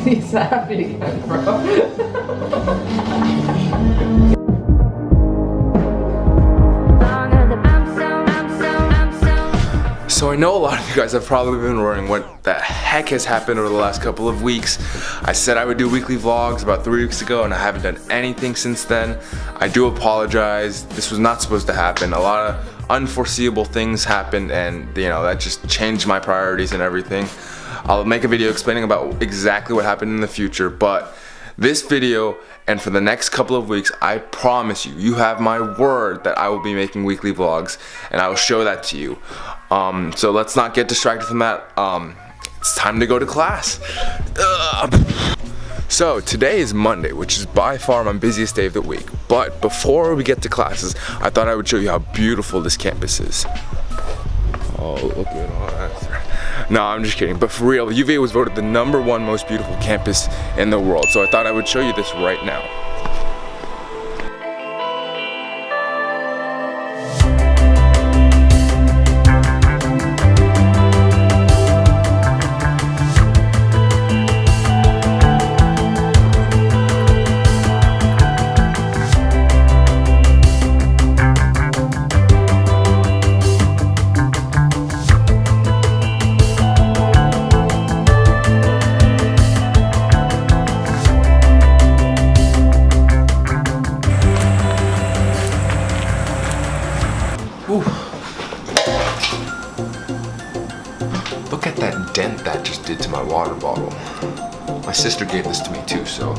He's happy again, bro. So I know a lot of you guys have probably been wondering what the heck has happened over the last couple of weeks. I said I would do weekly vlogs about 3 weeks ago and I haven't done anything since then. I do apologize. This was not supposed to happen. A lot of unforeseeable things happened and that just changed my priorities and everything. I'll make a video explaining about exactly what happened in the future, but this video and for the next couple of weeks, I promise you, you have my word that I will be making weekly vlogs and I will show that to you. So let's not get distracted from that. It's time to go to class. So today is Monday, which is by far my busiest day of the week. But before we get to classes, I thought I would show you how beautiful this campus is. Oh, look at all that. No, I'm just kidding. But for real, UVA was voted the #1 most beautiful campus in the world. So I thought I would show you this right now. Look at that dent that just did to my water bottle. My sister gave this to me too, so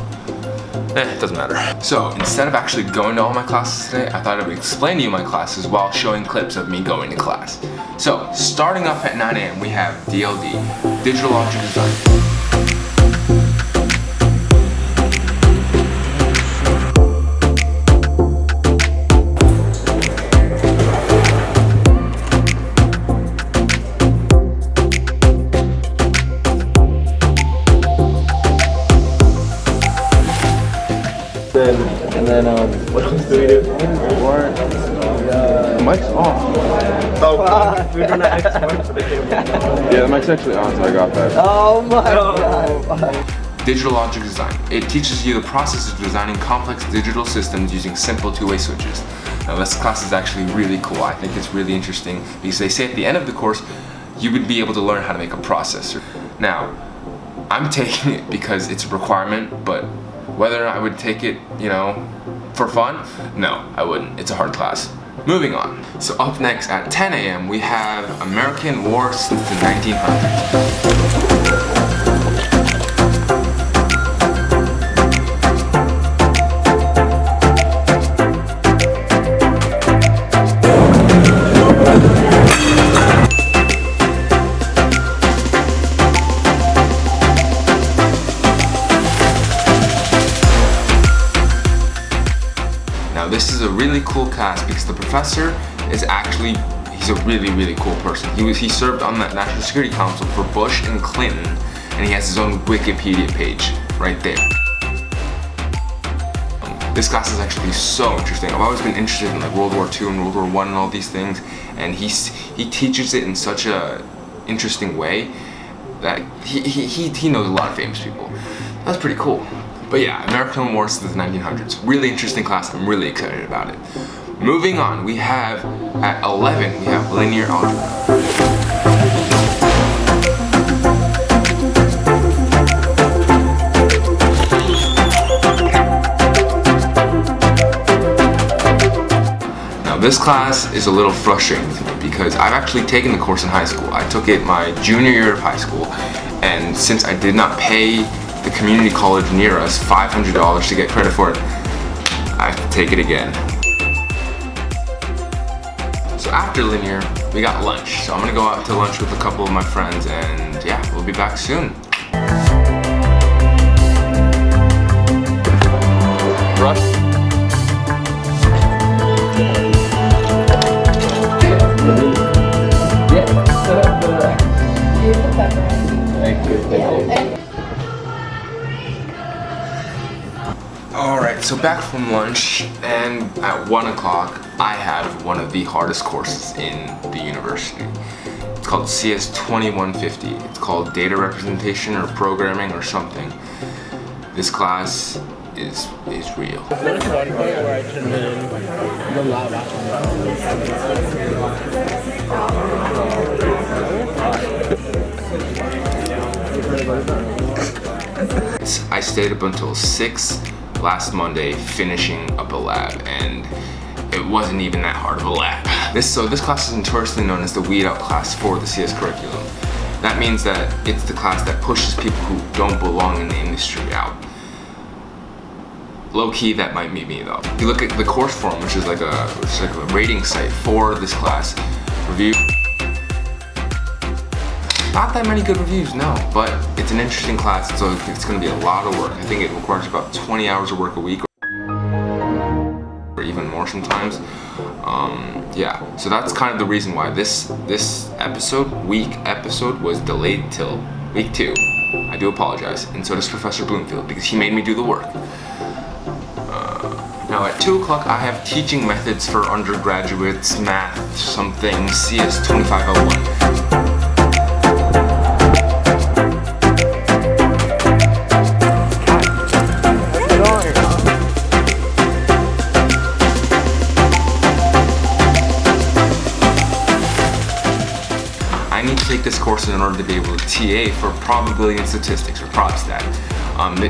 it doesn't matter. So instead of actually going to all my classes today, I thought I would explain to you my classes while showing clips of me going to class. So starting off at 9 a.m. we have DLD, Digital Object Design. And then what else do we do? The mic's off. Yeah, the mic's actually on, so I got that. Oh my god. Digital Object Design. It teaches you the process of designing complex digital systems using simple two-way switches. Now this class is actually really cool. I think it's really interesting because they say at the end of the course you would be able to learn how to make a processor. Now, I'm taking it because it's a requirement, but whether or not I would take it, for fun, no, I wouldn't. It's a hard class. Moving on. So up next at 10 a.m. we have American War since the 1900s. Now this is a really cool class because the professor is actually, he's a really cool person. He served on the National Security Council for Bush and Clinton, and he has his own Wikipedia page right there. This class is actually so interesting. I've always been interested in like World War II and World War I and all these things, and he teaches it in such a interesting way that he knows a lot of famous people. That's pretty cool. But yeah, American War since the 1900s. Really interesting class. I'm really excited about it. Moving on, we have at 11, we have linear algebra. Now this class is a little frustrating to me because I've actually taken the course in high school. I took it my junior year of high school, and since I did not pay the community college near us $500 to get credit for it, I have to take it again. So after linear, we got lunch. So I'm gonna go out to lunch with a couple of my friends, and yeah, we'll be back soon. Rush. Thank you. Alright, so back from lunch, and at 1 o'clock, I have one of the hardest courses in the university. It's called CS 2150. It's called Data Representation or Programming or something. This class is real. I stayed up until 6 last Monday finishing up a lab, and it wasn't even that hard of a lab. This class is notoriously known as the weed out class for the CS curriculum. That means that it's the class that pushes people who don't belong in the industry out. Low key, that might be me though. If you look at the course form, which is like a rating site for this class, review. Not that many good reviews, no, but it's an interesting class, so it's going to be a lot of work. I think it requires about 20 hours of work a week, or even more sometimes. Yeah, so that's kind of the reason why this week episode was delayed till week 2. I do apologize, and so does Professor Bloomfield, because he made me do the work. Now at 2 o'clock, I have teaching methods for undergraduates, math, something, CS 2501. I need to take this course in order to be able to TA for probability and statistics, or ProbStat.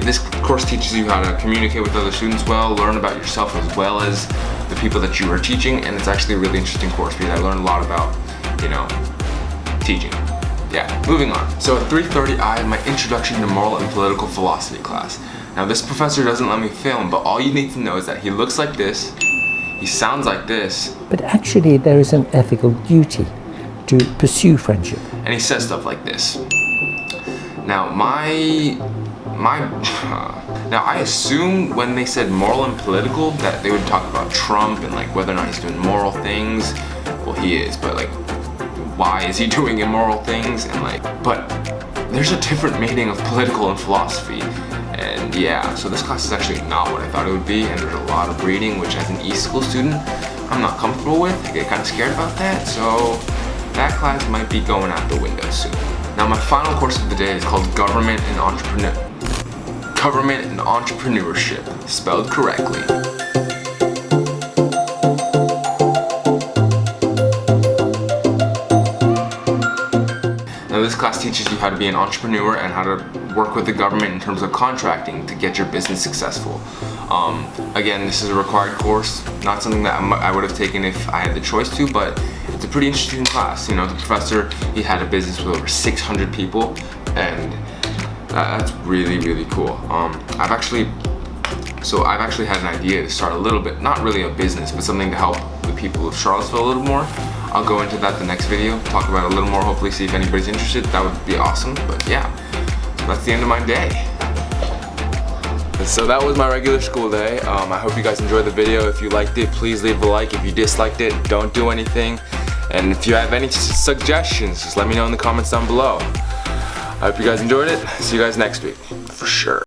This course teaches you how to communicate with other students well, learn about yourself as well as the people that you are teaching, and it's actually a really interesting course because I learned a lot about, teaching. Yeah, moving on. So at 3:30, I have my Introduction to Moral and Political Philosophy class. Now this professor doesn't let me film, but all you need to know is that he looks like this, he sounds like this. But actually there is an ethical duty to pursue friendship. And he says stuff like this. Now now I assumed when they said moral and political that they would talk about Trump and like whether or not he's doing moral things. Well, he is, but like why is he doing immoral things? And like, but there's a different meaning of political and philosophy. And yeah, so this class is actually not what I thought it would be, and there's a lot of reading, which as an E-school student, I'm not comfortable with. I get kind of scared about that, so that class might be going out the window soon. Now my final course of the day is called Government and Entrepreneurship, spelled correctly. Now this class teaches you how to be an entrepreneur and how to work with the government in terms of contracting to get your business successful. Again, this is a required course, not something that I would have taken if I had the choice to, but it's a pretty interesting class. The professor, he had a business with over 600 people, and that's really, really cool. I've actually had an idea to start a little bit, not really a business, but something to help the people of Charlottesville a little more. I'll go into that the next video, talk about it a little more, hopefully see if anybody's interested. That would be awesome, but yeah, that's the end of my day. So that was my regular school day. I hope you guys enjoyed the video. If you liked it, please leave a like. If you disliked it, don't do anything. And if you have any suggestions, just let me know in the comments down below. I hope you guys enjoyed it. See you guys next week, for sure.